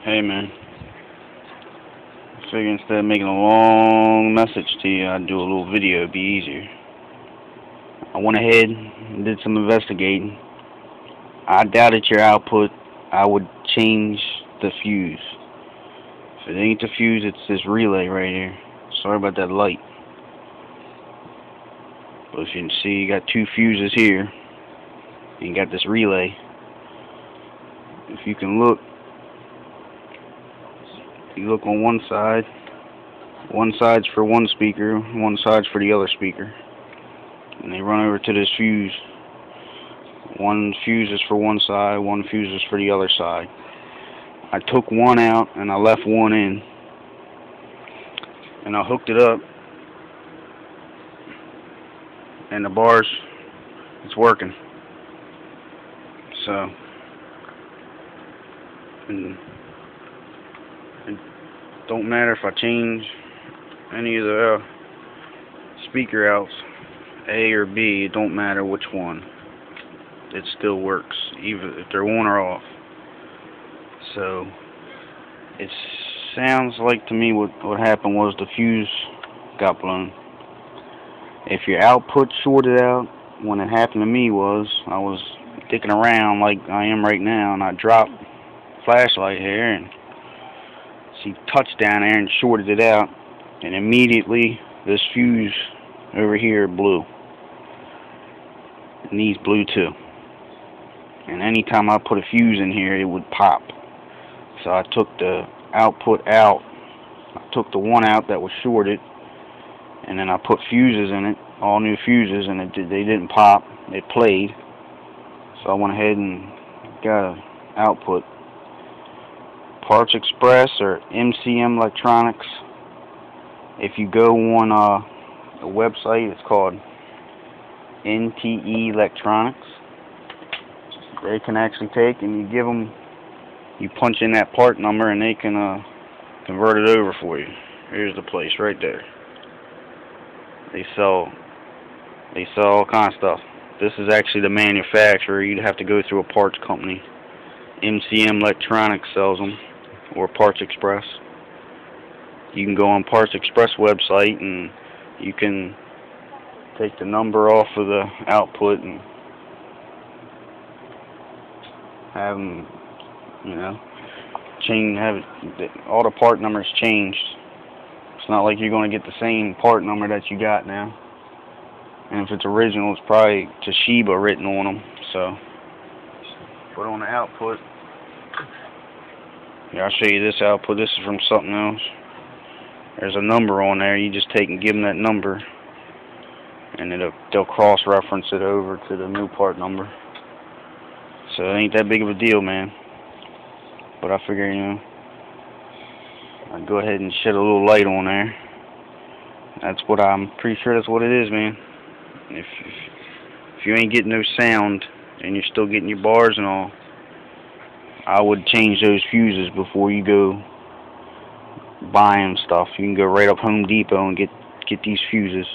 Hey man, I figure instead of making a long message to you, I'd do a little video, it'd be easier. I went ahead and did some investigating. I doubted your output. I would change the fuse. If it ain't the fuse, it's this relay right here. Sorry about that light. But as you can see, you got two fuses here. And you got this relay. If you can look, you look on one side's for one speaker, one side's for the other speaker. And they run over to this fuse. One fuse is for one side, one fuse is for the other side. I took one out and I left one in. And I hooked it up. And the bars, it's working. So, and it don't matter if I change any of the speaker outs, A or B, it don't matter which one. It still works, even if they're on or off. So, it sounds like to me what happened was the fuse got blown. If your output shorted out, when it happened to me was, I was dicking around like I am right now, and I dropped flashlight here, and she touched down there and shorted it out, and immediately this fuse over here blew. And these blew too. And anytime I put a fuse in here, it would pop. So I took the output out. I took the one out that was shorted, and then I put fuses in it, all new fuses, and they didn't pop. It played. So I went ahead and got an output. Parts Express or MCM Electronics. If you go on a website, it's called NTE Electronics. They can actually take and you give them, you punch in that part number and they can convert it over for you. Here's the place right there. They sell all kinds of stuff. This is actually the manufacturer. You'd have to go through a parts company. MCM Electronics sells them, or Parts Express. You can go on Parts Express website and you can take the number off of the output and have them, all the part numbers changed. It's not like you're going to get the same part number that you got now. And if it's original, it's probably Toshiba written on them. So, put on the output. Here, I'll show you this output. This is from something else. There's a number on there. You just take and give them that number, and they'll cross-reference it over to the new part number. So it ain't that big of a deal, man. But I figure, I'd go ahead and shed a little light on there. I'm pretty sure that's what it is, man. If you ain't getting no sound and you're still getting your bars and all, I would change those fuses before you go buying stuff. You can go right up Home Depot and get these fuses.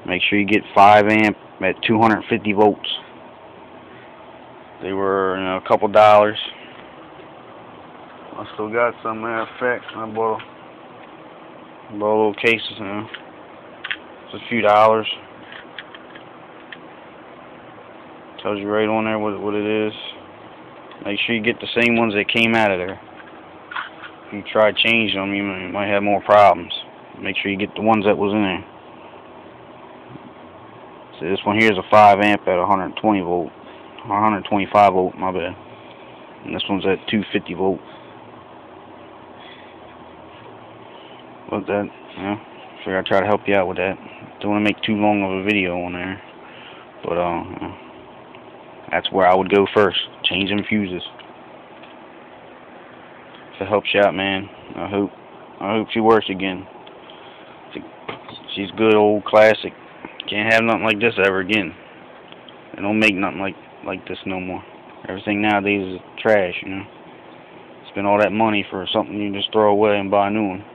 Make sure you get 5 amp at 250 volts. They were a couple dollars. I still got some, matter of fact. I bought little cases, It's a few dollars. Tells you right on there what it is. Make sure you get the same ones that came out of there. If you try changing them, you might have more problems. Make sure you get the ones that was in there. So this one here is a 5 amp at 120 volt. 125 volt, my bad. And this one's at 250 volt. But that, figure I'd try to help you out with that. Don't want to make too long of a video on there. But, that's where I would go first. Change them fuses. If it helps you out, man, I hope she works again. She's good, old classic. Can't have nothing like this ever again. They don't make nothing like this no more. Everything nowadays is trash, Spend all that money for something you just throw away and buy a new one.